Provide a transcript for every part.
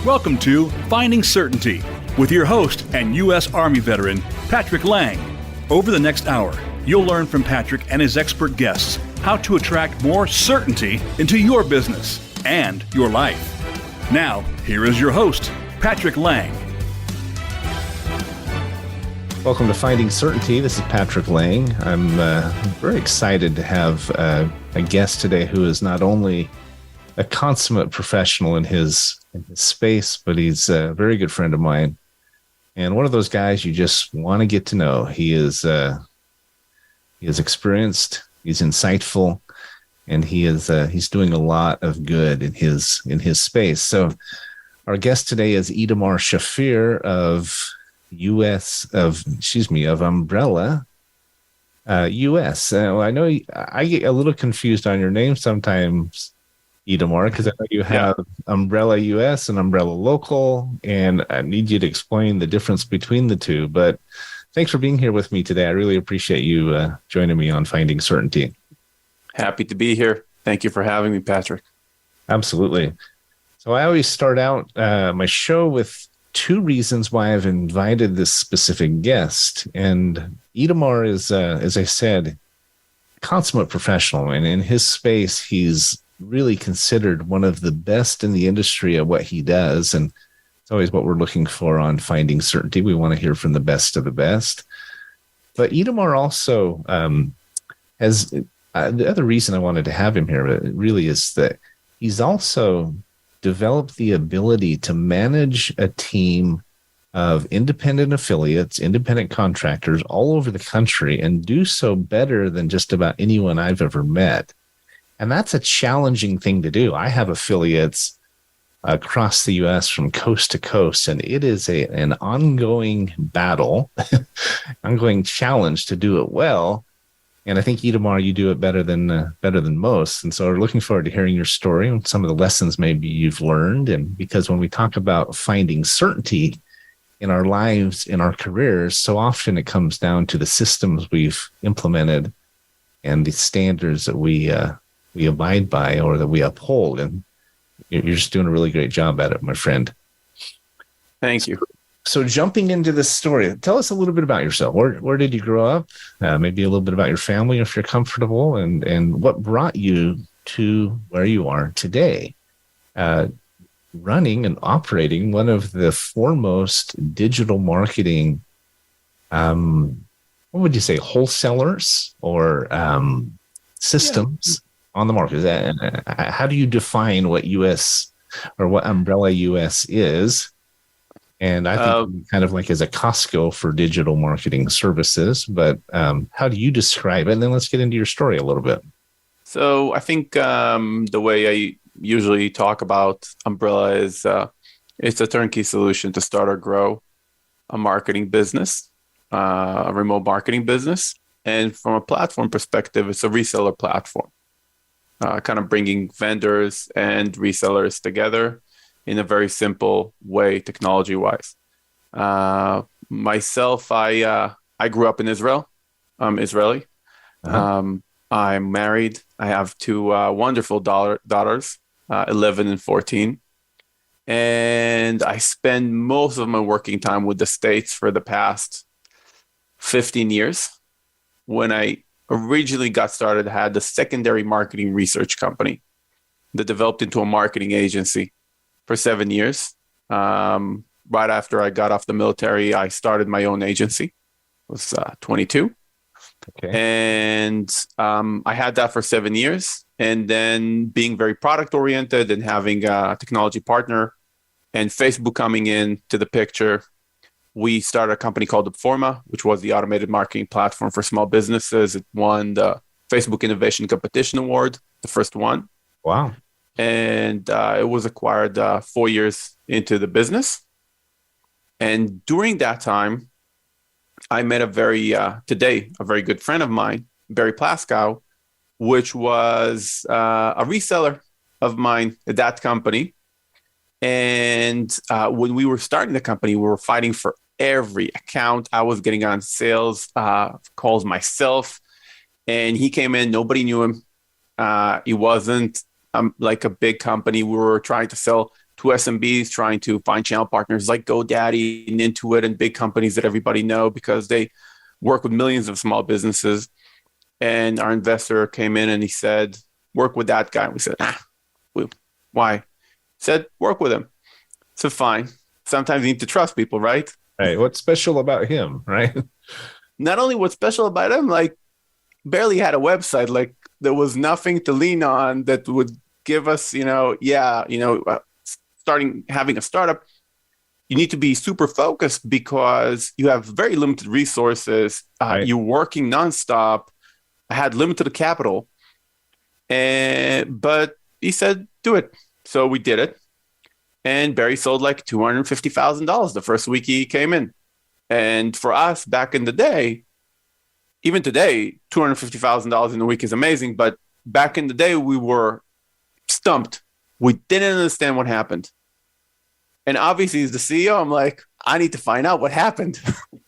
Welcome to Finding Certainty with your host and U.S. Army veteran, Patrick Laing. Over the next hour, you'll learn from Patrick and his expert guests how to attract more certainty into your business and your life. Now, here is your host, Patrick Laing. Welcome to Finding Certainty. This is Patrick Laing. I'm very excited to have a guest today who is not only a consummate professional in his space, but he's a very good friend of mine. And one of those guys you just want to get to know. He is experienced, he's insightful, and he's doing a lot of good in his space. So our guest today is Itamar Shafir of Umbrella US. I know I get a little confused on your name sometimes, Itamar, because I know you have Umbrella US and Umbrella Local, and I need you to explain the difference between the two. But thanks for being here with me today. I really appreciate you joining me on Finding Certainty. Happy to be here. Thank you for having me, Patrick. Absolutely. So I always start out my show with two reasons why I've invited this specific guest. And Itamar is, as I said, a consummate professional. And in his space, he's really considered one of the best in the industry at what he does. And it's always what we're looking for on Finding Certainty. We want to hear from the best of the best. But Itamar also has the other reason I wanted to have him here really is that he's also developed the ability to manage a team of independent affiliates, independent contractors all over the country, and do so better than just about anyone I've ever met. And that's a challenging thing to do. I have affiliates across the U.S. from coast to coast, and it is an ongoing battle, ongoing challenge to do it well. And I think, Itamar, you do it better than most. And so we're looking forward to hearing your story and some of the lessons maybe you've learned. And because when we talk about finding certainty in our lives, in our careers, so often it comes down to the systems we've implemented and the standards that we abide by or that we uphold. And you're just doing a really great job at it, my friend. Thank you. So jumping into this story, tell us a little bit about yourself. Where did you grow up? Maybe a little bit about your family, if you're comfortable, and what brought you to where you are today, running and operating one of the foremost digital marketing, what would you say, wholesalers or systems on the market. How do you define what US or what Umbrella US is? And I think kind of like as a Costco for digital marketing services, but how do you describe it? And then let's get into your story a little bit. So I think the way I usually talk about Umbrella is it's a turnkey solution to start or grow a marketing business, a remote marketing business. And from a platform perspective, it's a reseller platform, kind of bringing vendors and resellers together in a very simple way, technology-wise. Myself, I grew up in Israel. I'm Israeli. Uh-huh. I'm married. I have two wonderful daughters, 11 and 14. And I spend most of my working time with the States for the past 15 years. When I originally got started, I had the secondary marketing research company that developed into a marketing agency for 7 years. Right after I got off the military, I started my own agency. I was 22. Okay. And I had that for 7 years. And then being very product oriented and having a technology partner and Facebook coming in to the picture, we started a company called Upforma, which was the automated marketing platform for small businesses. It won the Facebook Innovation Competition Award, the first one. Wow. And it was acquired 4 years into the business. And during that time, I met today, a very good friend of mine, Barry Plaskow, which was a reseller of mine at that company. And when we were starting the company, we were fighting for every account. I was getting on sales calls myself, and he came in. Nobody knew him. He wasn't like a big company. We were trying to sell to SMBs trying to find channel partners like GoDaddy and Intuit and big companies that everybody know because they work with millions of small businesses. And our investor came in and he said, work with that guy. We said, why? He said, work with him. So fine. Sometimes you need to trust people, right? Right. What's special about him, right? Not only what's special about him, like barely had a website. Like there was nothing to lean on that would give us, having a startup, you need to be super focused because you have very limited resources. Right. You're working nonstop. I had limited capital, but he said, do it. So we did it. And Barry sold like $250,000 the first week he came in. And for us back in the day, even today, $250,000 in a week is amazing. But back in the day, we were stumped. We didn't understand what happened. And obviously, as the CEO, I'm like, I need to find out what happened.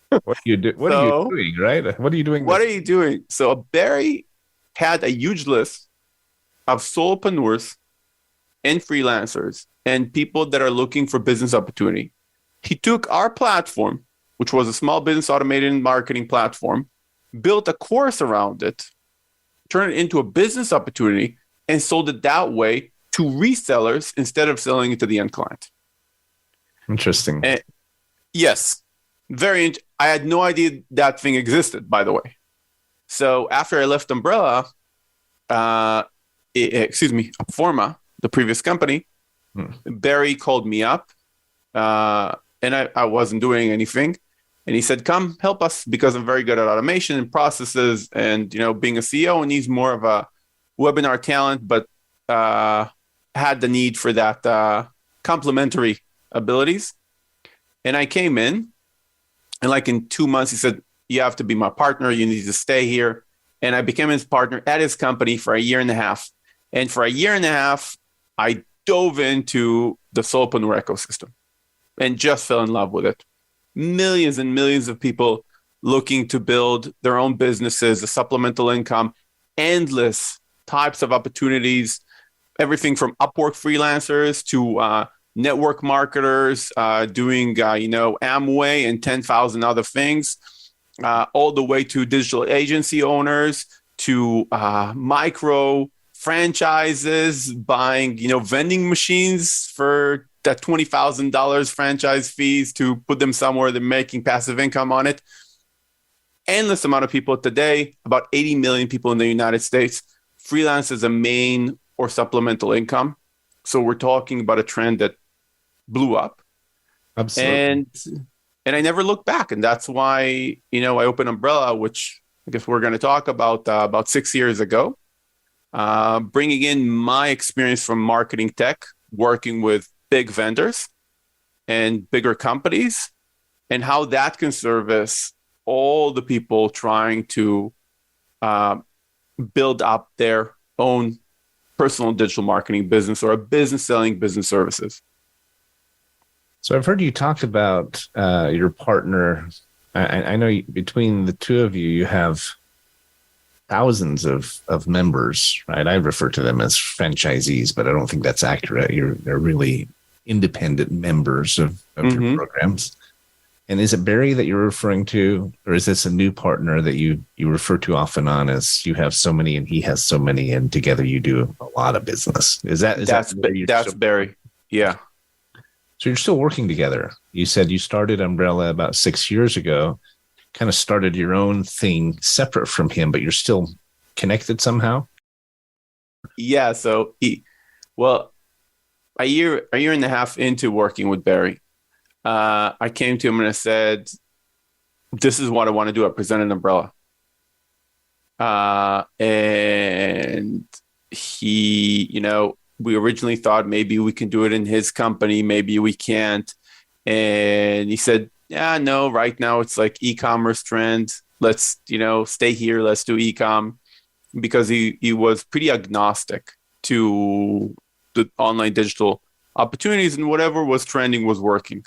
What are you doing? Right? What are you doing? What are you doing? So Barry had a huge list of solopreneurs and freelancers and people that are looking for business opportunity. He took our platform, which was a small business automated marketing platform, built a course around it, turned it into a business opportunity, and sold it that way to resellers instead of selling it to the end client. Interesting. Yes. I had no idea that thing existed, by the way. So after I left Umbrella, Forma, the previous company, Barry called me up, and I wasn't doing anything. And he said, come help us because I'm very good at automation and processes and, being a CEO, and he's more of a webinar talent, but had the need for that complementary abilities. And I came in, and like in 2 months, he said, you have to be my partner. You need to stay here. And I became his partner at his company for a year and a half. And for a year and a half, I dove into the solopreneur ecosystem and just fell in love with it. Millions and millions of people looking to build their own businesses, a supplemental income, endless types of opportunities, everything from Upwork freelancers to network marketers doing, Amway and 10,000 other things, all the way to digital agency owners, to micro franchises buying, vending machines for that $20,000 franchise fees to put them somewhere they're making passive income on it. Endless amount of people today, about 80 million people in the United States, freelance is a main or supplemental income. So we're talking about a trend that blew up. Absolutely. And I never looked back. And that's why, I opened Umbrella, which I guess we're going to talk about 6 years ago, bringing in my experience from marketing tech, working with big vendors and bigger companies, and how that can service all the people trying to build up their own personal digital marketing business or a business selling business services. So I've heard you talk about your partner. I know between the two of you, you have thousands of members, right? I refer to them as franchisees, but I don't think that's accurate. They're really independent members of your programs. And is it Barry that you're referring to, or is this a new partner that you refer to off and on as you have so many and he has so many, and together you do a lot of business? That's Barry? Yeah. So you're still working together. You said you started Umbrella about 6 years ago, kind of started your own thing separate from him, but you're still connected somehow? Yeah. So, a year and a half into working with Barry, I came to him and I said, this is what I want to do. I presented Umbrella. And he, we originally thought maybe we can do it in his company, maybe we can't. And he said, yeah, no, right now it's like e-commerce trend. Let's, stay here. Let's do e-com, because he was pretty agnostic to the online digital opportunities, and whatever was trending was working.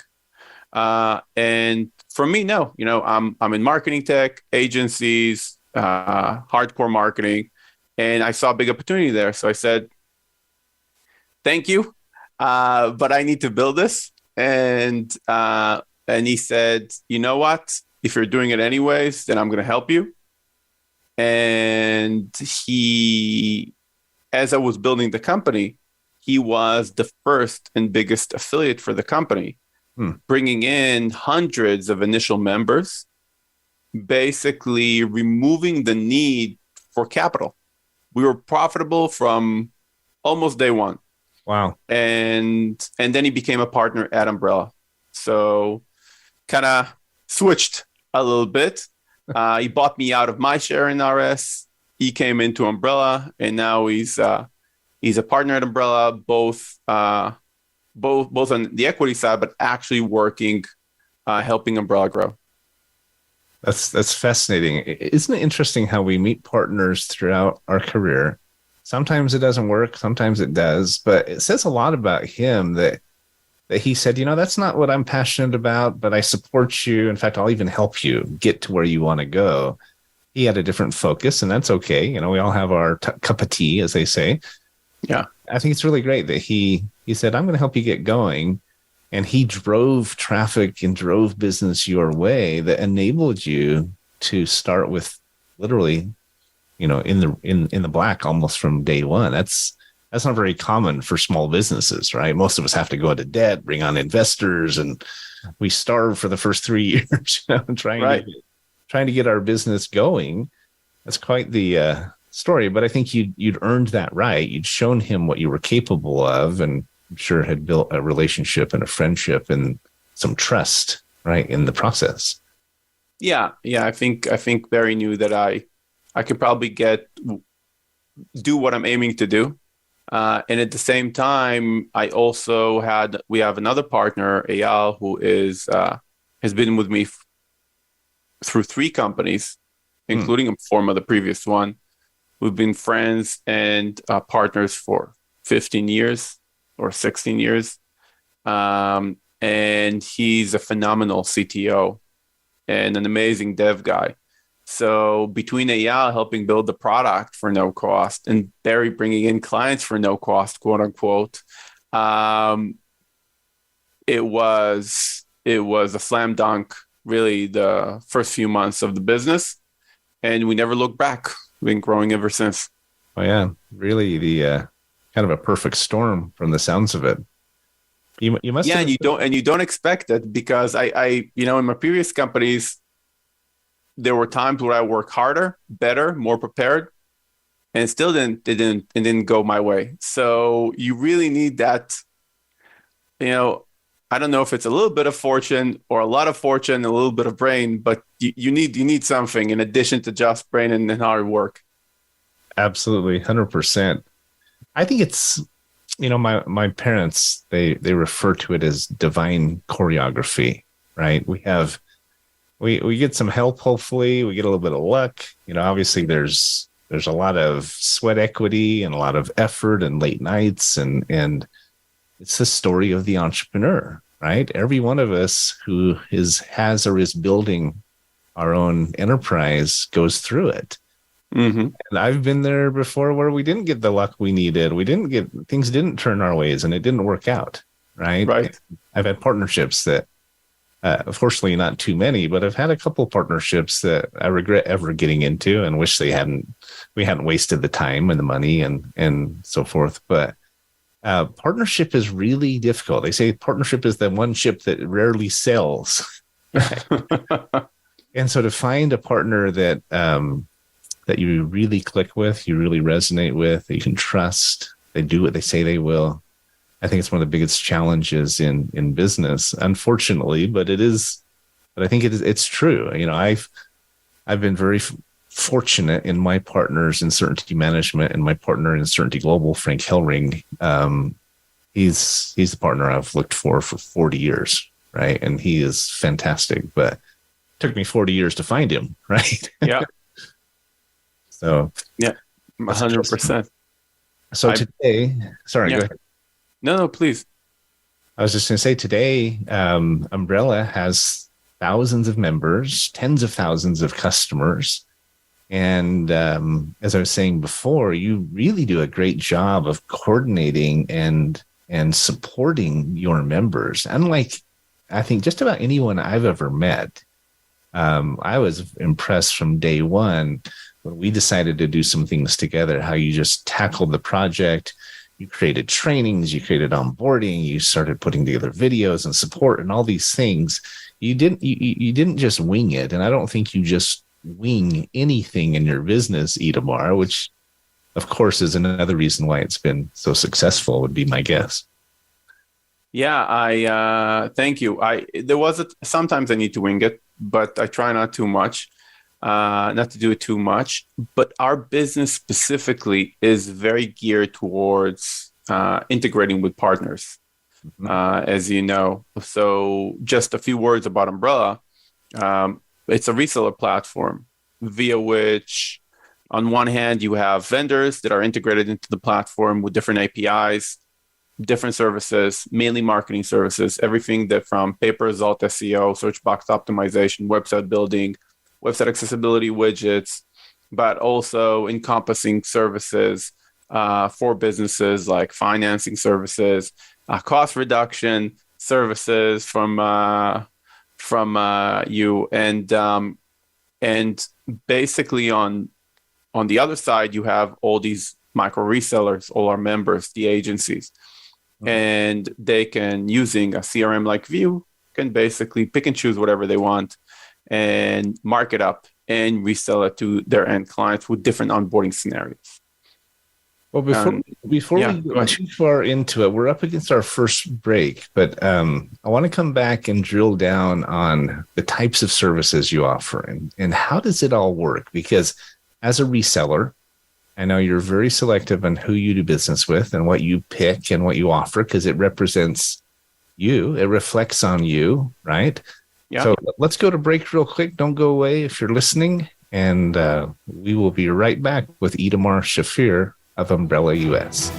And for me, no, I'm in marketing tech, agencies, hardcore marketing, and I saw a big opportunity there. So I said, thank you. but I need to build this. And he said, you know what? If you're doing it anyways, then I'm going to help you. And as I was building the company, he was the first and biggest affiliate for the company, bringing in hundreds of initial members, basically removing the need for capital. We were profitable from almost day one. Wow. And then he became a partner at Umbrella. So kind of switched a little bit. He bought me out of my share in RS. He came into Umbrella, and now he's a partner at Umbrella, both on the equity side, but actually working, helping Umbrella grow. That's fascinating. Isn't it interesting how we meet partners throughout our career? Sometimes it doesn't work, sometimes it does, but it says a lot about him that he said, that's not what I'm passionate about, but I support you. In fact, I'll even help you get to where you want to go. He had a different focus, and that's okay. We all have our cup of tea, as they say. Yeah. I think it's really great that he said, I'm going to help you get going. And he drove traffic and drove business your way that enabled you to start with literally, in the black almost from day one. That's not very common for small businesses, right? Most of us have to go into debt, bring on investors, and we starve for the first 3 years trying to get our business going. That's quite the story, but I think you'd earned that right. You'd shown him what you were capable of, and I'm sure had built a relationship and a friendship and some trust, right, in the process. Yeah. I think Barry knew that I could probably do what I'm aiming to do. And at the same time, we have another partner, Eyal, who has been with me through 3 companies, including a former, the previous one. We've been friends and partners for 15 years or 16 years. And he's a phenomenal CTO and an amazing dev guy. So between Eyal helping build the product for no cost and Barry bringing in clients for no cost, quote unquote, it was a slam dunk, really, the first few months of the business. And we never looked back. We've been growing ever since. Oh, yeah. Really the kind of a perfect storm from the sounds of it. You must. Yeah, and you don't expect it, because I in my previous companies, there were times where I worked harder, better, more prepared, and it still didn't go my way. So you really need that. I don't know if it's a little bit of fortune or a lot of fortune, a little bit of brain, but you need something in addition to just brain and hard work. Absolutely, 100%. I think it's my parents they refer to it as divine choreography, right? We get some help, hopefully. We get a little bit of luck. Obviously there's a lot of sweat equity and a lot of effort and late nights. And it's the story of the entrepreneur, right? Every one of us who has or is building our own enterprise goes through it. Mm-hmm. And I've been there before where we didn't get the luck we needed. Things didn't turn our ways and it didn't work out, right? Right. I've had partnerships that, fortunately not too many, but I've had a couple of partnerships that I regret ever getting into and wish we hadn't wasted the time and the money and so forth. But partnership is really difficult. They say partnership is the one ship that rarely sails. And so to find a partner that you really click with, you really resonate with, that you can trust, they do what they say they will. I think it's one of the biggest challenges in business, unfortunately, but I think it's true. I've been very fortunate in my partners in Certainty Management and my partner in Certainty Global, Frank Hellring. He's the partner I've looked for 40 years, right? And he is fantastic, but it took me 40 years to find him, right? Yeah. So yeah, 100%. So today, sorry, go ahead. No, please. I was just going to say today, Umbrella has thousands of members, tens of thousands of customers. And as I was saying before, you really do a great job of coordinating and and supporting your members. Unlike, I think, just about anyone I've ever met, I was impressed from day one when we decided to do some things together, how you just tackled the project. You created trainings, you created onboarding, you started putting together videos and support and all these things. You didn't just wing it. And I don't think you just wing anything in your business, Itamar, which of course is another reason why it's been so successful, would be my guess. Yeah, I thank you. Sometimes I need to wing it, but I try not too much, not to do it too much. But our business specifically is very geared towards integrating with partners, as you know. So just a few words about Umbrella. It's a reseller platform via which, on one hand, you have vendors that are integrated into the platform with different APIs, different services, mainly marketing services, everything that from pay-per-result SEO, search box optimization, website building, website accessibility widgets, but also encompassing services for businesses like financing services, cost reduction services from you, and basically on the other side, you have all these micro resellers, all our members, the agencies. And they can, using a CRM like View, can basically pick and choose whatever they want and mark it up and resell it to their end clients with different onboarding scenarios. Well, before we go too far into it, we're up against our first break, but I want to come back and drill down on the types of services you offer and how does it all work? Because as a reseller, I know you're very selective on who you do business with and what you pick and what you offer, because it represents you. It reflects on you, right? Yeah. So let's go to break real quick. Don't go away if you're listening. And we will be right back with Itamar Shafir of Umbrella US.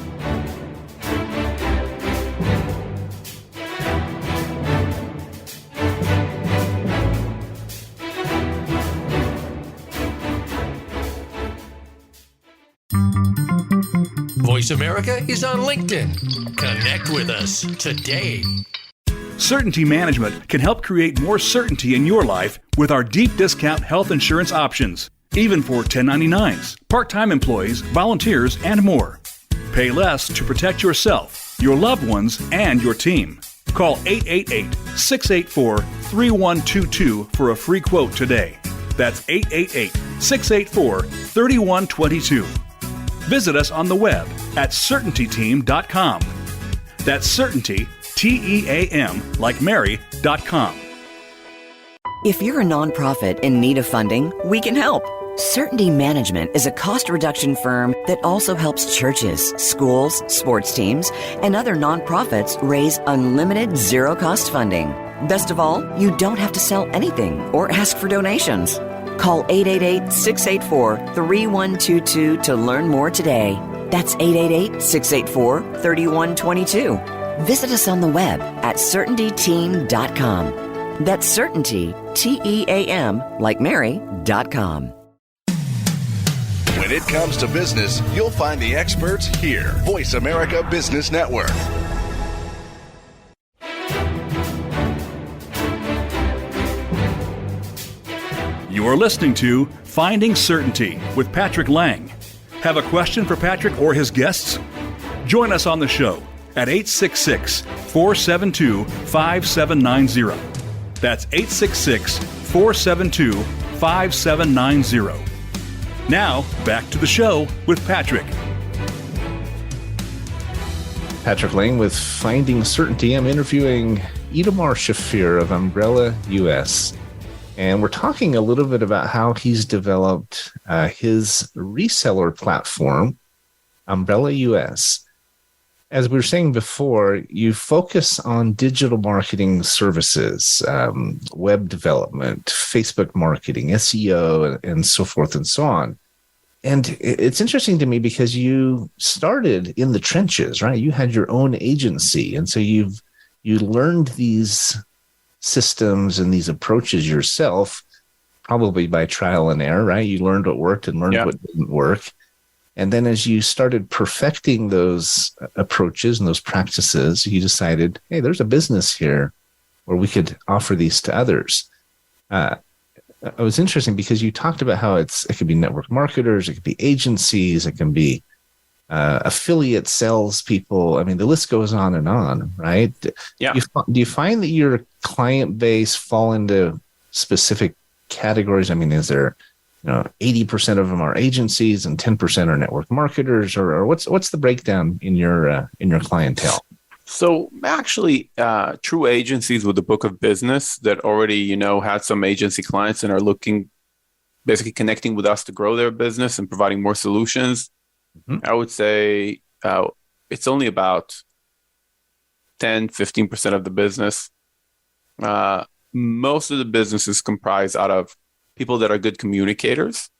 Voice America is on LinkedIn. Connect with us today. Certainty Management can help create more certainty in your life with our deep discount health insurance options, even for 1099s, part-time employees, volunteers, and more. Pay less to protect yourself, your loved ones, and your team. Call 888-684-3122 for a free quote today. That's 888-684-3122. Visit us on the web at certaintyteam.com. That's certainty, T-E-A-M, like Mary.com. If you're a nonprofit in need of funding, we can help. Certainty Management is a cost reduction firm that also helps churches, schools, sports teams, and other nonprofits raise unlimited zero-cost funding. Best of all, you don't have to sell anything or ask for donations. Call 888-684-3122 to learn more today. That's 888-684-3122. Visit us on the web at certaintyteam.com. That's certainty, T-E-A-M, like Mary.com. When it comes to business, you'll find the experts here. Voice America Business Network. You are listening to Finding Certainty with Patrick Laing. Have a question for Patrick or his guests? Join us on the show at 866-472-5790. That's 866-472-5790. Now, back to the show with Patrick. Patrick Laing with Finding Certainty. I'm interviewing Itamar Shafir of Umbrella US. And we're talking a little bit about how he's developed his reseller platform, Umbrella US. As we were saying before, you focus on digital marketing services, web development, Facebook marketing, SEO, and so forth and so on. And it's interesting to me because you started in the trenches, right? You had your own agency. And so you learned these systems and these approaches yourself, probably by trial and error, right? You learned what worked and learned what didn't work. And then as you started perfecting those approaches and those practices, you decided, hey, there's a business here where we could offer these to others. It was interesting because you talked about how it could be network marketers, it could be agencies, it can be affiliate salespeople. I mean, the list goes on, right? Yeah. Do you find that your client base fall into specific categories? I mean, is there, 80% of them are agencies and 10% are network marketers, or what's the breakdown in your clientele? So actually, true agencies with a book of business that already, had some agency clients and are basically connecting with us to grow their business and providing more solutions. Mm-hmm. I would say it's only about 10-15% of the business. Most of the business is comprised out of people that are good communicators,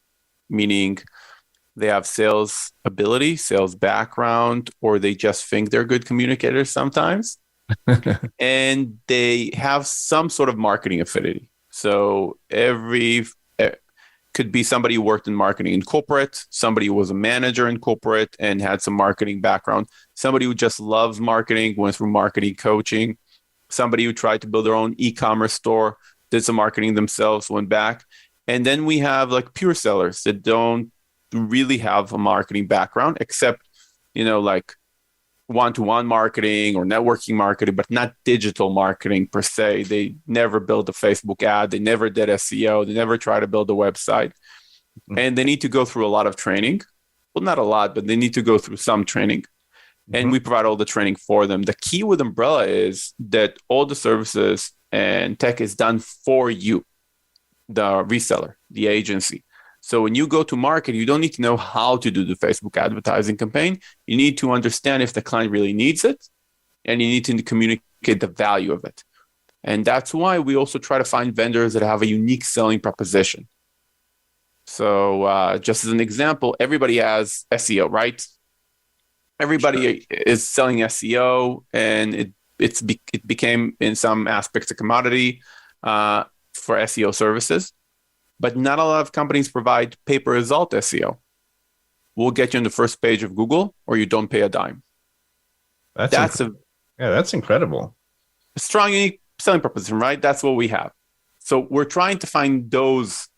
meaning they have sales ability, sales background, or they just think they're good communicators sometimes. And they have some sort of marketing affinity. So could be somebody who worked in marketing in corporate, somebody who was a manager in corporate and had some marketing background, somebody who just loves marketing, went through marketing coaching, somebody who tried to build their own e-commerce store, did some marketing themselves, went back. And then we have like pure sellers that don't really have a marketing background, except, like one-to-one marketing or networking marketing, but not digital marketing per se. They never built a Facebook ad. They never did SEO. They never tried to build a website. Mm-hmm. And they need to go through a lot of training. Well, not a lot, but they need to go through some training. Mm-hmm. And we provide all the training for them. The key with Umbrella is that all the services and tech is done for you, the reseller, the agency. So when you go to market, you don't need to know how to do the Facebook advertising campaign. You need to understand if the client really needs it, and you need to communicate the value of it. And that's why we also try to find vendors that have a unique selling proposition. So just as an example, everybody has SEO, right? Everybody is selling SEO, and it became in some aspects a commodity for SEO services. But not a lot of companies provide pay-per-result SEO. We'll get you on the first page of Google, or you don't pay a dime. That's incredible. A strong, unique selling proposition, right? That's what we have. So we're trying to find those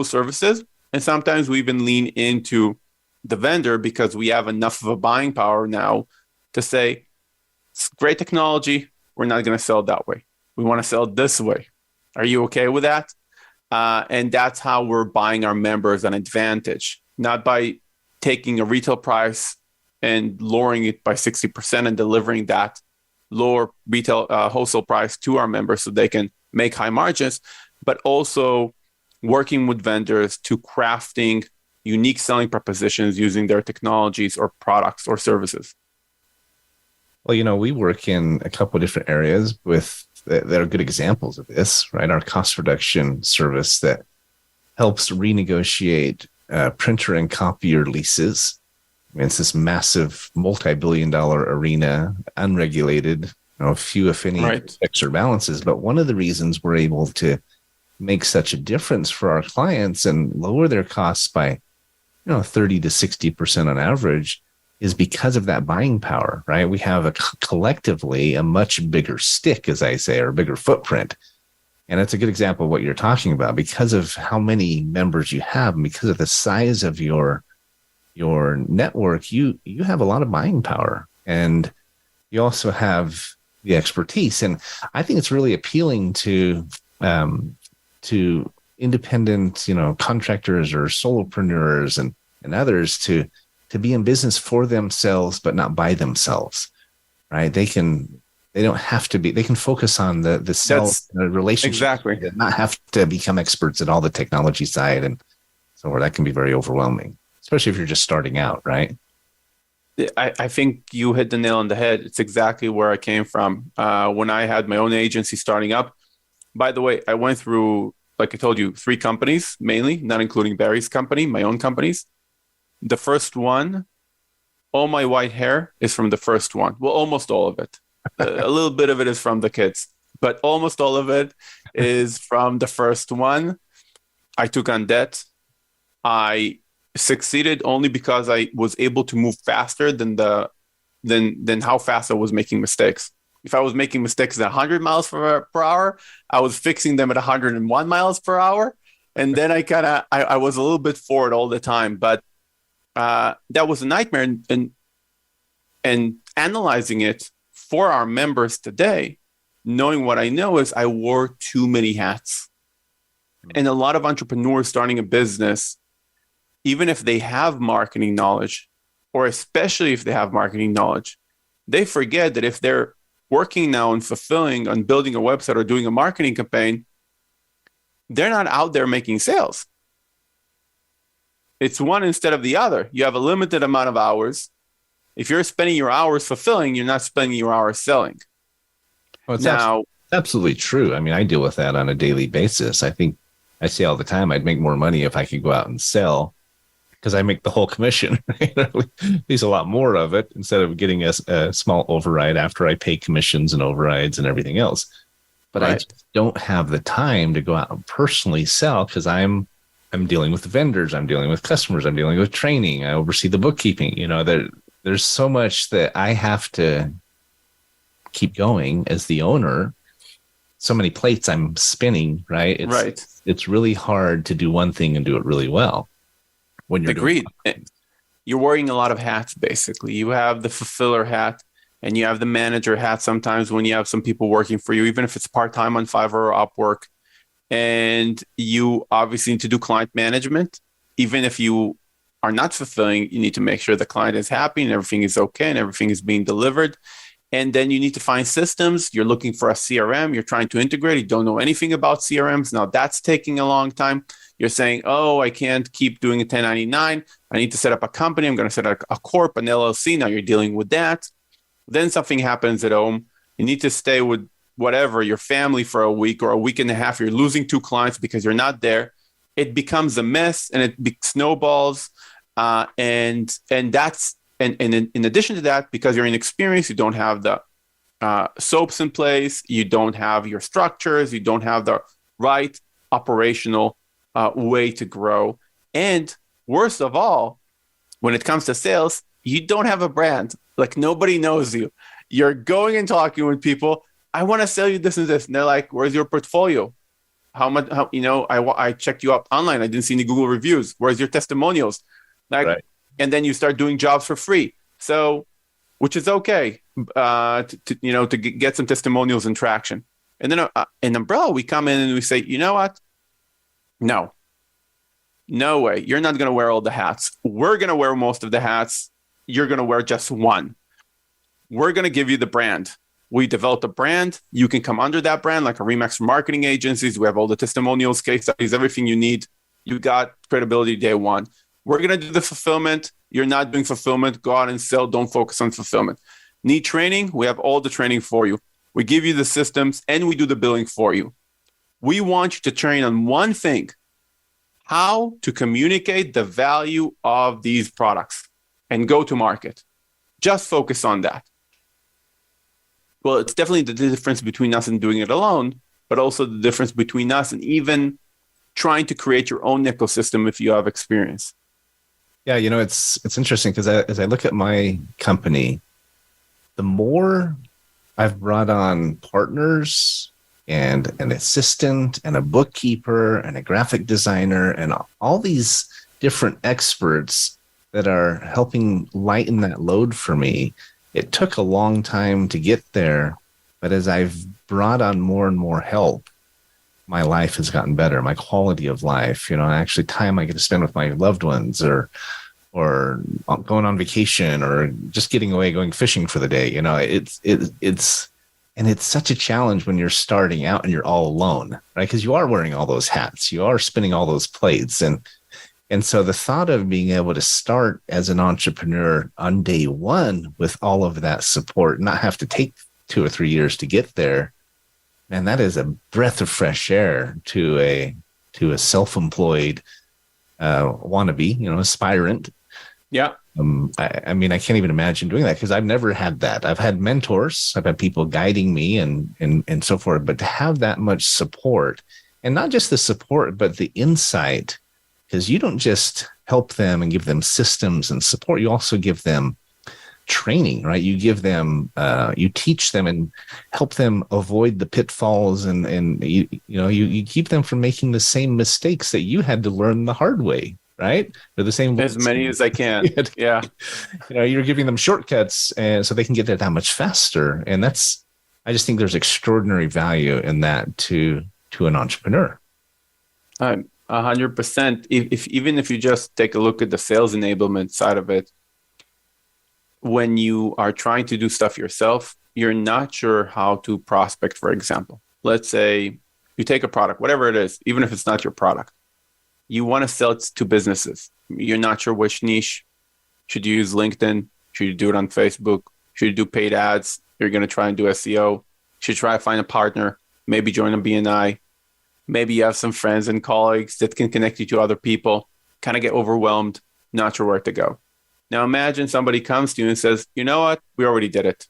services, and sometimes we even lean into the vendor because we have enough of a buying power now to say, it's great technology, we're not going to sell it that way. We want to sell it this way. Are you okay with that? And that's how we're buying our members an advantage, not by taking a retail price and lowering it by 60% and delivering that lower retail wholesale price to our members so they can make high margins, but also working with vendors to crafting unique selling propositions using their technologies or products or services. Well, we work in a couple of different areas that are good examples of this, right? Our cost reduction service that helps renegotiate printer and copier leases. I mean, it's this massive multi-billion-dollar arena, unregulated, few, if any, checks or balances. But one of the reasons we're able to make such a difference for our clients and lower their costs by 30 to 60% on average is because of that buying power, right? We have collectively a much bigger stick, as I say, or a bigger footprint. And it's a good example of what you're talking about because of how many members you have and because of the size of your network, you have a lot of buying power and you also have the expertise. And I think it's really appealing to independent, contractors or solopreneurs and others to be in business for themselves, but not by themselves, right? They don't have to be, they can focus on the sales relationship. Exactly. And not have to become experts at all the technology side. And so that can be very overwhelming, especially if you're just starting out, right? I think you hit the nail on the head. It's exactly where I came from. When I had my own agency starting up, by the way, I went through, like I told you, 3 companies, mainly, not including Barry's company, my own companies. The first one, all my white hair is from the first one. Well, almost all of it. A little bit of it is from the kids, but almost all of it is from the first one. I took on debt. I succeeded only because I was able to move faster than how fast I was making mistakes. If I was making mistakes at 100 miles per hour, I was fixing them at 101 miles per hour. And then I was a little bit forward all the time. But that was a nightmare. And analyzing it for our members today, knowing what I know is I wore too many hats. And a lot of entrepreneurs starting a business, even if they have marketing knowledge, or especially if they have marketing knowledge, they forget that if they're working now and fulfilling on building a website or doing a marketing campaign, they're not out there making sales. It's one instead of the other. You have a limited amount of hours. If you're spending your hours fulfilling, you're not spending your hours selling. Well, it's absolutely true. I mean, I deal with that on a daily basis. I think I say all the time, I'd make more money if I could go out and sell, because I make the whole commission, at least a lot more of it, instead of getting a small override after I pay commissions and overrides and everything else. But right. I just don't have the time to go out and personally sell, because I'm dealing with vendors, I'm dealing with customers, I'm dealing with training, I oversee the bookkeeping. There's so much that I have to keep going as the owner. So many plates I'm spinning, right? It's really hard to do one thing and do it really well. When you're Agreed. You're wearing a lot of hats, basically. You have the fulfiller hat and you have the manager hat sometimes when you have some people working for you, even if it's part-time on Fiverr or Upwork. And you obviously need to do client management. Even if you are not fulfilling, you need to make sure the client is happy and everything is okay and everything is being delivered. And then you need to find systems. You're looking for a CRM. You're trying to integrate. You don't know anything about CRMs. Now that's taking a long time. You're saying, I can't keep doing a 1099. I need to set up a company. I'm going to set up a corp, an LLC. Now you're dealing with that. Then something happens at home. You need to stay with your family for a week or a week and a half. You're losing 2 clients because you're not there. It becomes a mess and it snowballs. And in addition to that, because you're inexperienced, you don't have the soaps in place, you don't have your structures, you don't have the right operational way to grow. And worst of all, when it comes to sales, you don't have a brand. Like, nobody knows you. You're going and talking with people. I want to sell you this and this. And they're like, where's your portfolio? How much, I checked you up online. I didn't see any Google reviews. Where's your testimonials? Right. And then you start doing jobs for free. So, which is okay, to get some testimonials and traction. And then in Umbrella, we come in and we say, you know what? No way. You're not going to wear all the hats. We're going to wear most of the hats. You're going to wear just one. We're going to give you the brand. We developed a brand. You can come under that brand, like a Remax marketing agencies. We have all the testimonials, case studies, everything you need. You got credibility day one. We're going to do the fulfillment. You're not doing fulfillment. Go out and sell. Don't focus on fulfillment. Need training? We have all the training for you. We give you the systems and we do the billing for you. We want you to train on one thing: how to communicate the value of these products and go to market. Just focus on that. Well, it's definitely the difference between us and doing it alone, but also the difference between us and even trying to create your own ecosystem if you have experience. Yeah, it's interesting because as I look at my company, the more I've brought on partners and an assistant and a bookkeeper and a graphic designer and all these different experts that are helping lighten that load for me, it took a long time to get there. But as I've brought on more and more help, my life has gotten better. My quality of life, actually time I get to spend with my loved ones or going on vacation or just getting away, going fishing for the day. It's such a challenge when you're starting out and you're all alone, right? Because you are wearing all those hats, you are spinning all those plates. And so the thought of being able to start as an entrepreneur on day one with all of that support, not have to take 2 or 3 years to get there, man, that is a breath of fresh air to a self-employed wannabe, aspirant. Yeah. I mean, I can't even imagine doing that because I've never had that. I've had mentors, I've had people guiding me and so forth, but to have that much support, and not just the support, but the insight, because you don't just help them and give them systems and support, you also give them training, right? You give them, you teach them and help them avoid the pitfalls, and you keep them from making the same mistakes that you had to learn the hard way, right? Or the same as many as I can. Yeah. You're giving them shortcuts, and so they can get there that much faster. And I just think there's extraordinary value in that to an entrepreneur. 100%. Even if you just take a look at the sales enablement side of it, when you are trying to do stuff yourself, you're not sure how to prospect, for example. Let's say you take a product, whatever it is, even if it's not your product. You want to sell it to businesses. You're not sure which niche. Should you use LinkedIn? Should you do it on Facebook? Should you do paid ads? You're going to try and do SEO. Should try to find a partner, maybe join a BNI. Maybe you have some friends and colleagues that can connect you to other people, kind of get overwhelmed, not sure where to go. Now imagine somebody comes to you and says, you know what? We already did it.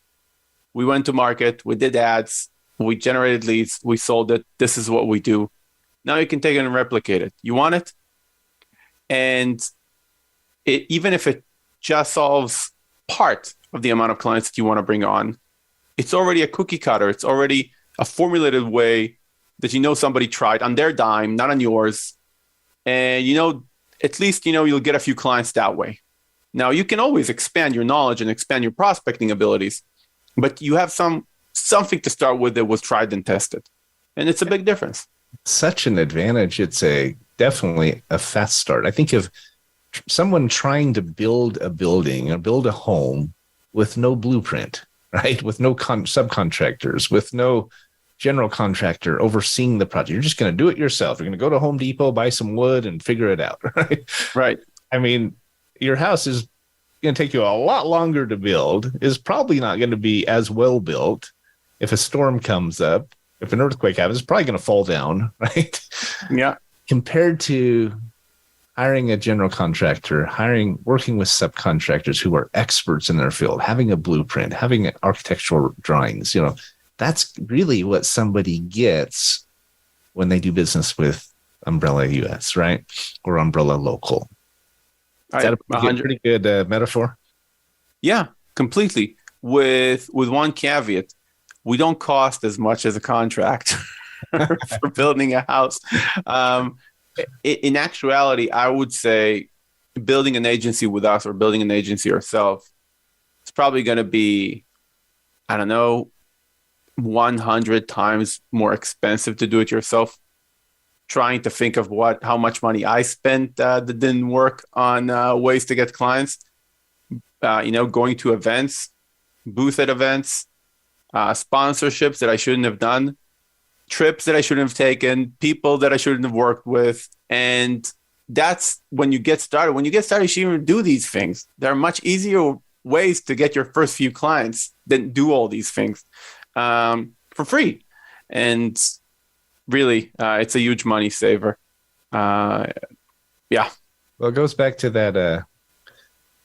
We went to market. We did ads. We generated leads. We sold it. This is what we do. Now you can take it and replicate it. You want it? And even if it just solves part of the amount of clients that you want to bring on, it's already a cookie cutter. It's already a formulated way that somebody tried on their dime, not on yours. And at least you'll get a few clients that way. Now, you can always expand your knowledge and expand your prospecting abilities, but you have something to start with that was tried and tested. And it's a big difference. Such an advantage. It's definitely a fast start. I think of someone trying to build a building or build a home with no blueprint, right? With no subcontractors, with no general contractor overseeing the project. You're just going to do it yourself. You're going to go to Home Depot, buy some wood, and figure it out, right? Right. I mean, your house is going to take you a lot longer to build, is probably not going to be as well built. If a storm comes up, if an earthquake happens, it's probably going to fall down, right? Yeah. Compared to hiring a general contractor, working with subcontractors who are experts in their field, having a blueprint, having architectural drawings, that's really what somebody gets when they do business with Umbrella US, right? Or Umbrella Local. Is that a pretty good metaphor? Yeah, completely. With one caveat, we don't cost as much as a contract for building a house. In actuality, I would say building an agency with us or building an agency yourself, it's probably going to be, 100 times more expensive to do it yourself. Trying to think of how much money I spent that didn't work on ways to get clients, going to events, booth at events, sponsorships that I shouldn't have done, trips that I shouldn't have taken, people that I shouldn't have worked with. And that's when you get started. When you get started, you shouldn't even do these things. There are much easier ways to get your first few clients than do all these things for free. And really, it's a huge money saver. Yeah. Well, it goes back to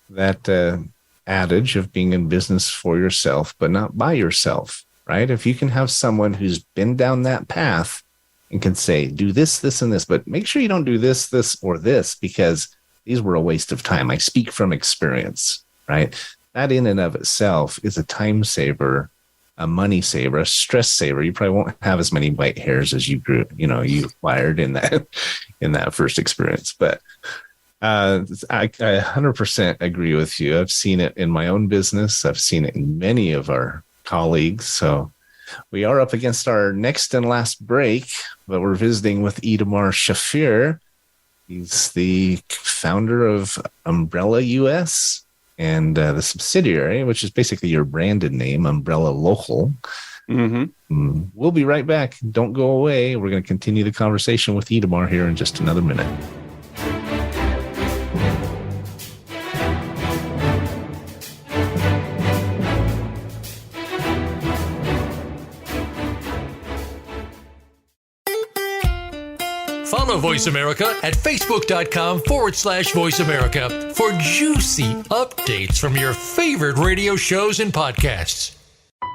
that adage of being in business for yourself, but not by yourself, right? If you can have someone who's been down that path and can say, do this, this, and this, but make sure you don't do this, this, or this, because these were a waste of time. I speak from experience, right? That in and of itself is a time saver, a money saver, a stress saver. You probably won't have as many white hairs as you acquired in that first experience. But I 100% agree with you. I've seen it in my own business. I've seen it in many of our colleagues. So we are up against our next and last break, but we're visiting with Itamar Shafir. He's the founder of Umbrella US and the subsidiary, which is basically your branded name, Umbrella Local. Mm-hmm. We'll be right back. Don't go away. We're going to continue the conversation with Itamar here in just another minute. Follow Voice America at Facebook.com/Voice America for juicy updates from your favorite radio shows and podcasts.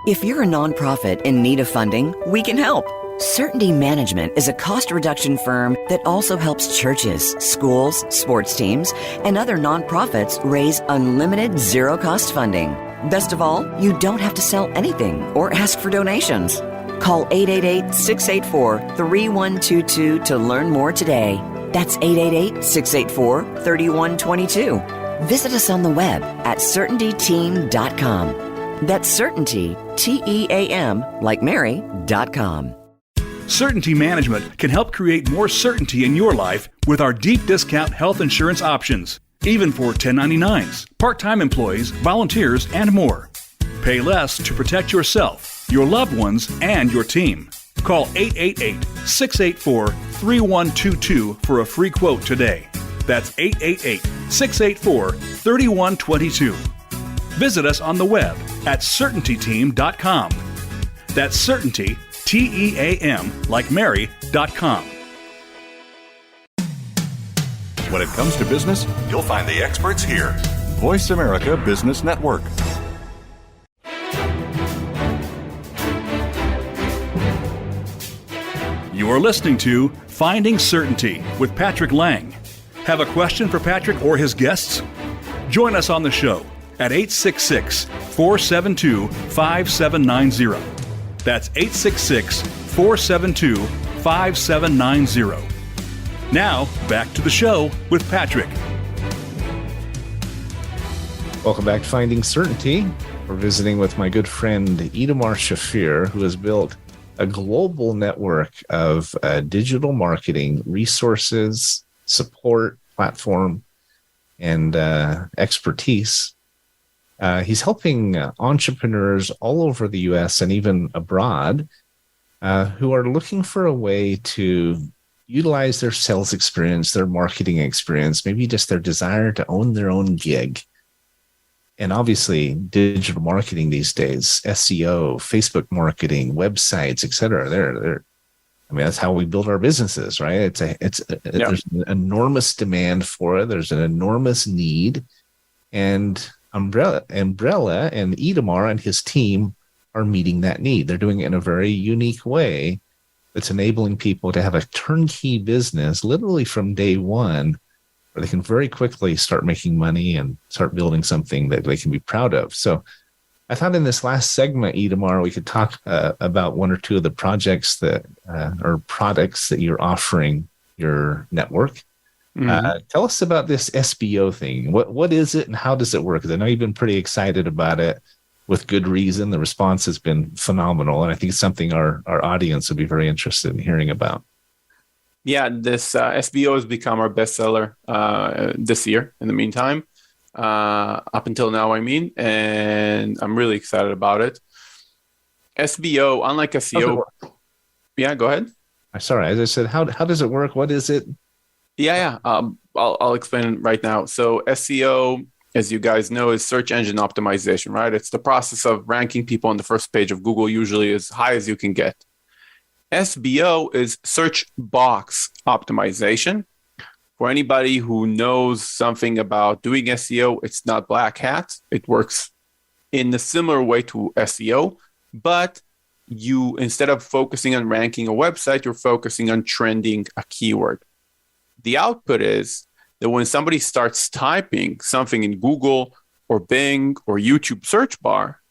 If you're a nonprofit in need of funding, we can help. Certainty Management is a cost reduction firm that also helps churches, schools, sports teams, and other nonprofits raise unlimited zero-cost funding. Best of all, you don't have to sell anything or ask for donations. Call 888-684-3122 to learn more today. That's 888-684-3122. Visit us on the web at CertaintyTeam.com. That's Certainty, Team, like Mary.com. Certainty Management can help create more certainty in your life with our deep discount health insurance options, even for 1099s, part-time employees, volunteers, and more. Pay less to protect yourself, your loved ones, and your team. Call 888-684-3122 for a free quote today. That's 888-684-3122. Visit us on the web at CertaintyTeam.com. That's Certainty, Team, like Mary.com. When it comes to business, you'll find the experts here. Voice America Business Network. You are listening to Finding Certainty with Patrick Laing. Have a question for Patrick or his guests? Join us on the show at 866-472-5790. That's 866-472-5790. Now, back to the show with Patrick. Welcome back to Finding Certainty. We're visiting with my good friend Itamar Shafir, who has built a global network of digital marketing resources, support, platform, and expertise. He's helping entrepreneurs all over the U.S. and even abroad who are looking for a way to utilize their sales experience, their marketing experience, maybe just their desire to own their own gig. And obviously, digital marketing these days, SEO, Facebook marketing, websites, et cetera, that's how we build our businesses, right? There's an enormous demand for it. There's an enormous need. And Umbrella and Itamar and his team are meeting that need. They're doing it in a very unique way that's enabling people to have a turnkey business literally from day one, where they can very quickly start making money and start building something that they can be proud of. So I thought in this last segment, Itamar, we could talk about one or two of the projects that or products that you're offering your network. Mm-hmm. Tell us about this SBO thing. What is it and how does it work? Because I know you've been pretty excited about it with good reason. The response has been phenomenal. And I think it's something our audience would be very interested in hearing about. Yeah, this SBO has become our bestseller this year in the meantime, up until now, and I'm really excited about it. SBO, unlike SEO. Yeah, go ahead. Sorry, as I said, how does it work? What is it? Yeah. I'll explain right now. So SEO, as you guys know, is search engine optimization, right? It's the process of ranking people on the first page of Google, usually as high as you can get. SBO is search box optimization. For anybody who knows something about doing SEO, it's not black hat. It works in a similar way to SEO, but you, instead of focusing on ranking a website, you're focusing on trending a keyword. The output is that when somebody starts typing something in Google or Bing or YouTube search bar,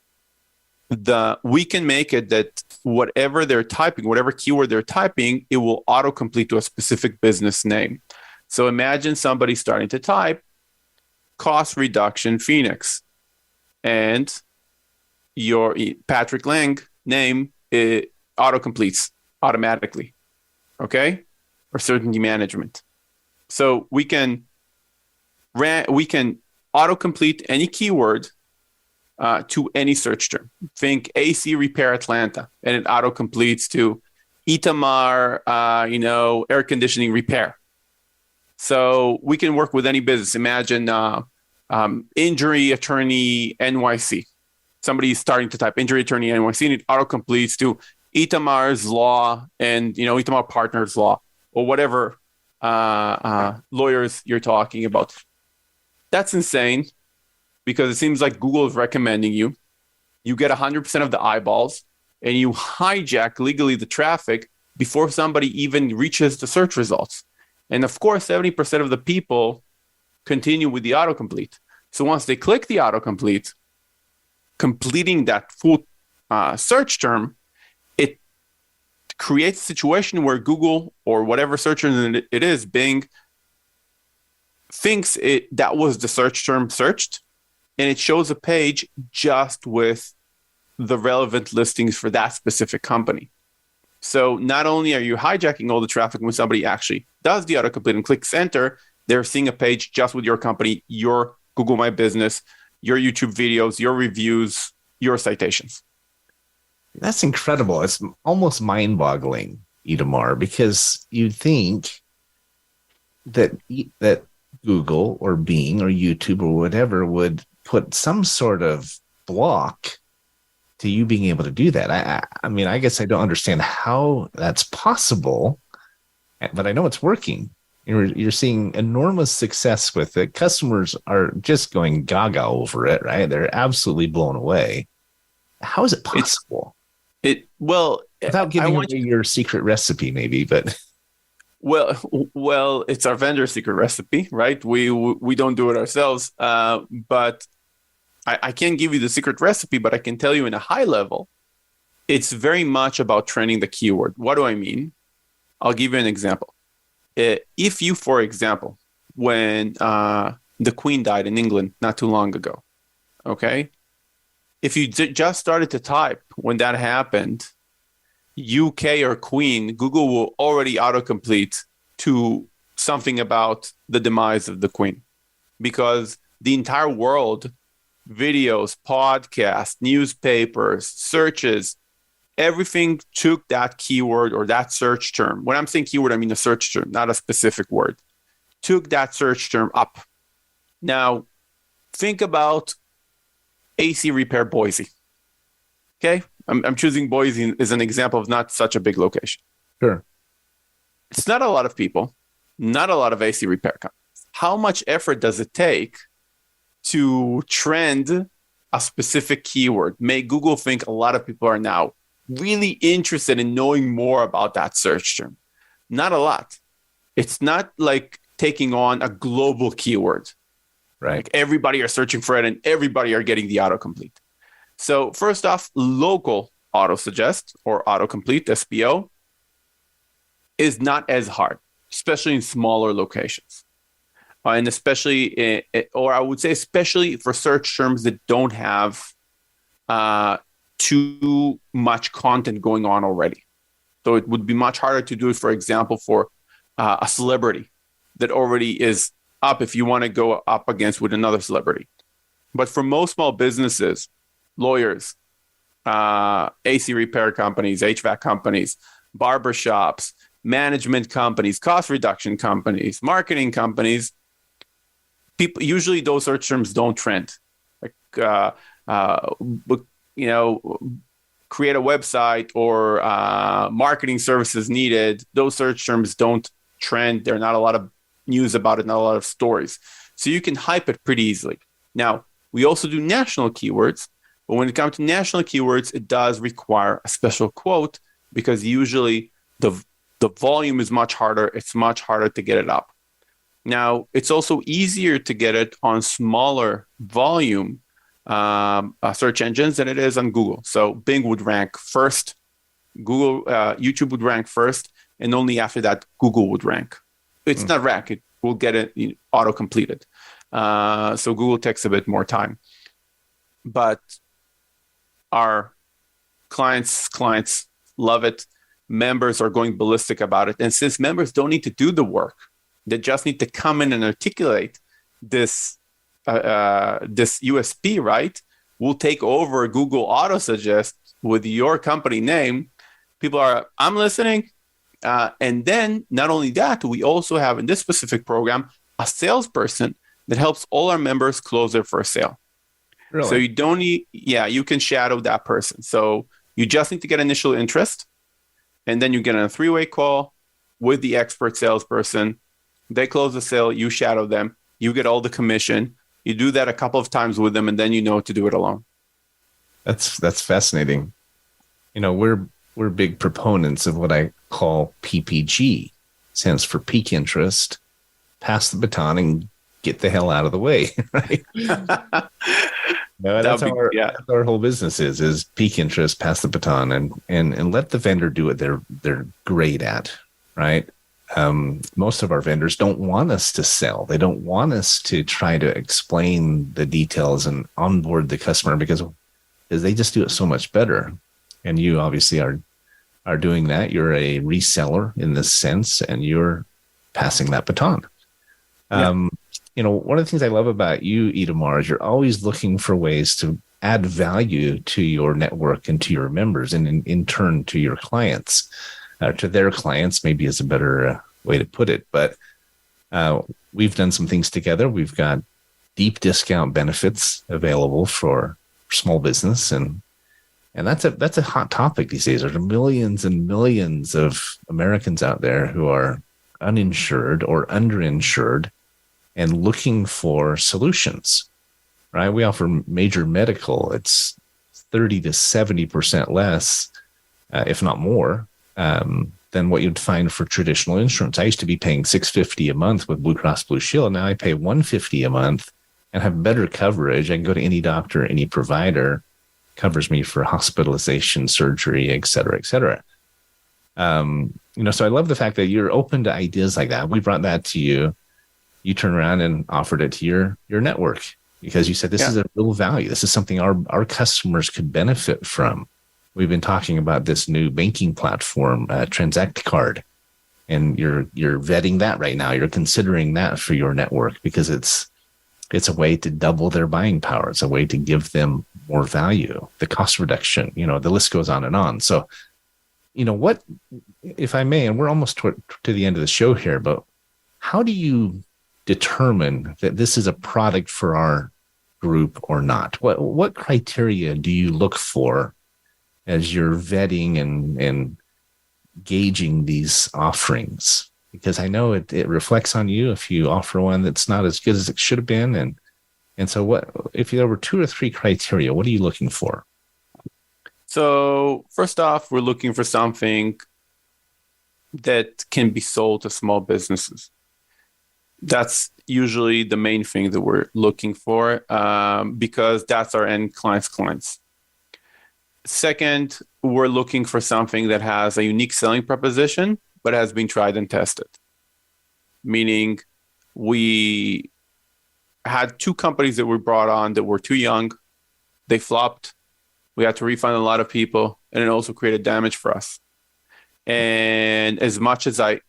we can make it that whatever they're typing, whatever keyword they're typing, it will autocomplete to a specific business name. So imagine somebody starting to type cost reduction Phoenix, and your Patrick Laing name, it autocompletes automatically, okay? Or certainty management. So we can autocomplete any keyword to any search term. Think AC repair Atlanta, and it autocompletes to Itamar, air conditioning repair. So we can work with any business. Imagine injury attorney NYC. Somebody is starting to type injury attorney NYC, and it autocompletes to Itamar's law and Itamar Partners law, or whatever lawyers you're talking about. That's insane, because it seems like Google is recommending you. you get 100% of the eyeballs, and you hijack legally the traffic before somebody even reaches the search results. And of course, 70% of the people continue with the autocomplete. So once they click the autocomplete, completing that full search term, it creates a situation where Google or whatever search engine it is, Bing, thinks that was the search term searched, and it shows a page just with the relevant listings for that specific company. So not only are you hijacking all the traffic when somebody actually does the autocomplete and clicks enter, they're seeing a page just with your company, your Google My Business, your YouTube videos, your reviews, your citations. That's incredible. It's almost mind-boggling, Itamar, because you'd think that Google or Bing or YouTube or whatever would put some sort of block to you being able to do that. I mean, I guess I don't understand how that's possible, but I know it's working. You're seeing enormous success with it. Customers are just going gaga over it, right? They're absolutely blown away. How is it possible? Without giving away your secret recipe, maybe, but well, it's our vendor secret recipe, right? We don't do it ourselves, but I can't give you the secret recipe, but I can tell you in a high level, it's very much about training the keyword. What do I mean? I'll give you an example. If you, for example, when the Queen died in England not too long ago, okay? If you just started to type when that happened, UK or Queen, Google will already autocomplete to something about the demise of the Queen, because the entire world, videos, podcasts, newspapers, searches, everything took that keyword or that search term. When I'm saying keyword, I mean a search term, not a specific word. Took that search term up. Now, think about AC repair Boise. Okay? I'm choosing Boise as an example of not such a big location. Sure. It's not a lot of people, not a lot of AC repair companies. How much effort does it take to trend a specific keyword? Make Google think a lot of people are now really interested in knowing more about that search term? Not a lot. It's not like taking on a global keyword. Right. Like everybody are searching for it and everybody are getting the autocomplete. So first off, local auto suggest or autocomplete, SPO, is not as hard, especially in smaller locations. And especially, or I would say especially for search terms that don't have too much content going on already. So it would be much harder to do it, for example, for a celebrity that already is up if you want to go up against with another celebrity. But for most small businesses, lawyers, AC repair companies, HVAC companies, barbershops, management companies, cost reduction companies, marketing companies, people usually those search terms don't trend. Like create a website or marketing services needed. Those search terms don't trend. There are not a lot of news about it, not a lot of stories. So you can hype it pretty easily. Now, we also do national keywords, but when it comes to national keywords, it does require a special quote because usually the volume is much harder. It's much harder to get it up. Now, it's also easier to get it on smaller volume search engines than it is on Google. So Bing would rank first, YouTube would rank first, and only after that, Google would rank. It's not rank, it will get it auto-completed. So Google takes a bit more time. But our clients love it. Members are going ballistic about it. And since members don't need to do the work, they just need to come in and articulate this USP, right? We'll take over Google Auto Suggest with your company name. People are, I'm listening. And then not only that, we also have in this specific program, a salesperson that helps all our members close their first sale. Really? So you don't need, you can shadow that person. So you just need to get initial interest. And then you get on a 3-way call with the expert salesperson. They close the sale, you shadow them, you get all the commission. You do that a couple of times with them, and then you know to do it alone. That's fascinating. We're big proponents of what I call PPG, stands for peak interest, pass the baton and get the hell out of the way, right? No, that's how our whole business is peak interest, pass the baton, and let the vendor do what they're great at, right? Most of our vendors don't want us to sell. They don't want us to try to explain the details and onboard the customer because they just do it so much better. And you obviously are doing that. You're a reseller in this sense, and you're passing that baton. Yeah. One of the things I love about you, Itamar, is you're always looking for ways to add value to your network and to your members, and in turn to your clients, to their clients, maybe is a better way to put it. But we've done some things together. We've got deep discount benefits available for small business, and that's a hot topic these days. There's millions and millions of Americans out there who are uninsured or underinsured and looking for solutions, right? We offer major medical. It's 30 to 70% less, if not more, than what you'd find for traditional insurance. I used to be paying $650 a month with Blue Cross Blue Shield. Now I pay $150 a month and have better coverage. I can go to any doctor, any provider, covers me for hospitalization, surgery, et cetera, et cetera. So I love the fact that you're open to ideas like that. We brought that to you. You turn around and offered it to your network because you said this is a real value. This is something our customers could benefit from. We've been talking about this new banking platform, Transact Card, and you're vetting that right now. You're considering that for your network because it's a way to double their buying power. It's a way to give them more value, the cost reduction, the list goes on and on. So, what, if I may, and we're almost to the end of the show here, but how do you determine that this is a product for our group or not? What criteria do you look for as you're vetting and gauging these offerings? Because I know it reflects on you if you offer one that's not as good as it should have been. And so what if there were 2 or 3 criteria, what are you looking for? So first off, we're looking for something that can be sold to small businesses. That's usually the main thing that we're looking for because that's our end clients. Second, we're looking for something that has a unique selling proposition, but has been tried and tested. Meaning we had 2 companies that we brought on that were too young. They flopped. We had to refund a lot of people, and it also created damage for us. And as much as I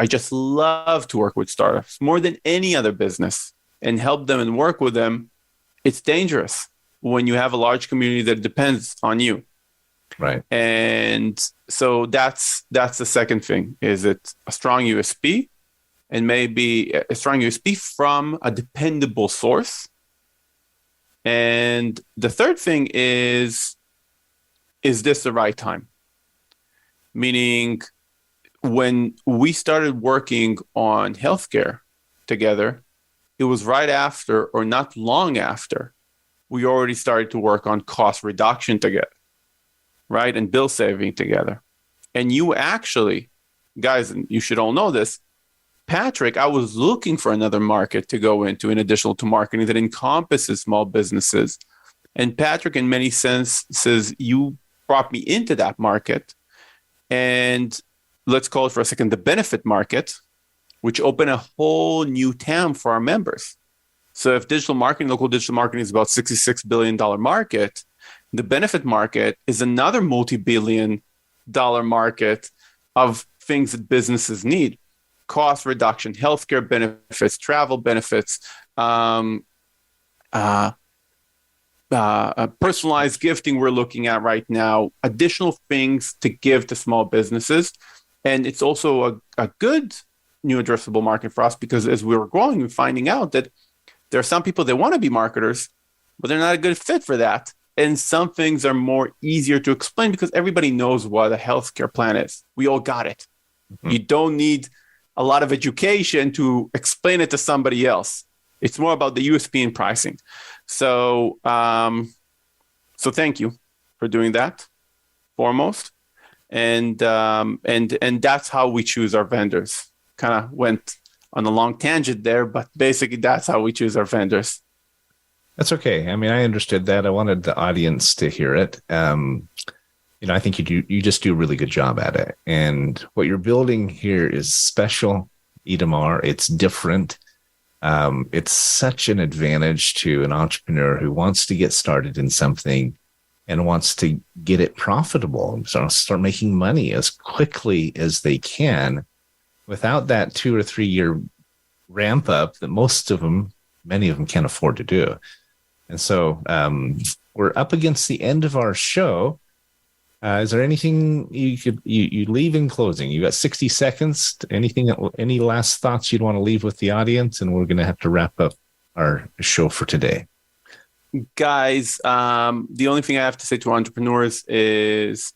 just love to work with startups more than any other business and help them and work with them, it's dangerous when you have a large community that depends on you. Right. And so that's the second thing. Is it a strong USP, and maybe a strong USP from a dependable source? And the third thing is this the right time? Meaning, when we started working on healthcare together, it was right after or not long after we already started to work on cost reduction together, right? And bill saving together. And you actually, guys, and you should all know this, Patrick, I was looking for another market to go into in addition to marketing that encompasses small businesses. And Patrick, in many senses, you brought me into that market. And let's call it for a second the benefit market, which opened a whole new TAM for our members. So if local digital marketing is about $66 billion market, the benefit market is another multi-billion-dollar market of things that businesses need. Cost reduction, healthcare benefits, travel benefits, personalized gifting we're looking at right now, additional things to give to small businesses. And it's also a good new addressable market for us because as we were growing, we're finding out that there are some people that want to be marketers, but they're not a good fit for that. And some things are more easier to explain because everybody knows what a healthcare plan is. We all got it. Mm-hmm. You don't need a lot of education to explain it to somebody else. It's more about the USP and pricing. So So thank you for doing that, foremost. And that's how we choose our vendors. Kind of went on a long tangent there, but basically that's how we choose our vendors. That's okay. I mean, I understood that. I wanted the audience to hear it. I think you just do a really good job at it. And what you're building here is special, Itamar. It's different. It's such an advantage to an entrepreneur who wants to get started in something and wants to get it profitable, start making money as quickly as they can without that 2 or 3 year ramp up that many of them can't afford to do. And so we're up against the end of our show. Is there anything you leave in closing? You got 60 seconds. Any last thoughts you'd want to leave with the audience? And we're going to have to wrap up our show for today. Guys, the only thing I have to say to entrepreneurs is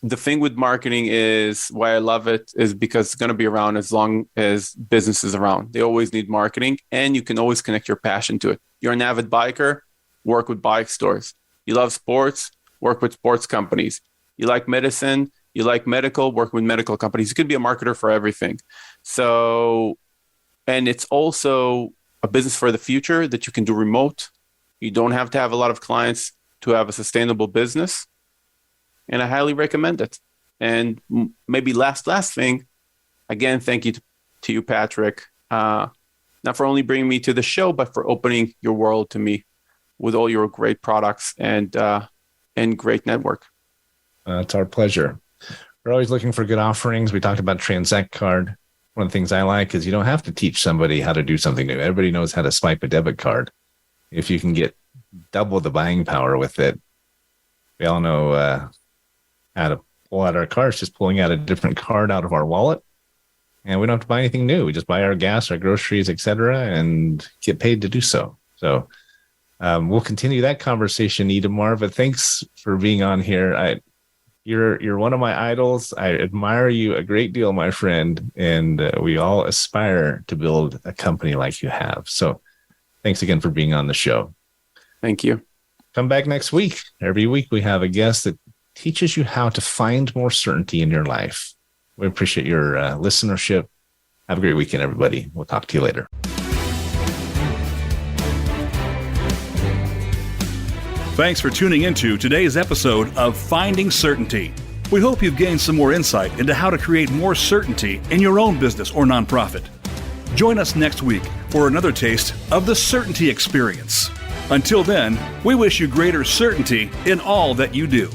the thing with marketing is why I love it is because it's going to be around as long as business is around. They always need marketing, and you can always connect your passion to it. You're an avid biker, work with bike stores. You love sports, work with sports companies. You like medicine, you like medical, work with medical companies. You could be a marketer for everything. So, and it's also a business for the future that you can do remote. You don't have to have a lot of clients to have a sustainable business. And I highly recommend it. And maybe last thing, again, thank you to you, Patrick, not for only bringing me to the show, but for opening your world to me with all your great products and great network. It's our pleasure. We're always looking for good offerings. We talked about Transact Card. One of the things I like is you don't have to teach somebody how to do something new. Everybody knows how to swipe a debit card. If you can get double the buying power with it, we all know how to pull out our cards, just pulling out a different card out of our wallet. And we don't have to buy anything new. We just buy our gas, our groceries, etc., and get paid to do so. So we'll continue that conversation, Itamar. But thanks for being on here. You're one of my idols. I admire you a great deal, my friend, and we all aspire to build a company like you have. So thanks again for being on the show. Thank you. Come back next week. Every week we have a guest that teaches you how to find more certainty in your life. We appreciate your listenership. Have a great weekend, everybody. We'll talk to you later. Thanks for tuning into today's episode of Finding Certainty. We hope you've gained some more insight into how to create more certainty in your own business or nonprofit. Join us next week for another taste of the Certainty Experience. Until then, we wish you greater certainty in all that you do.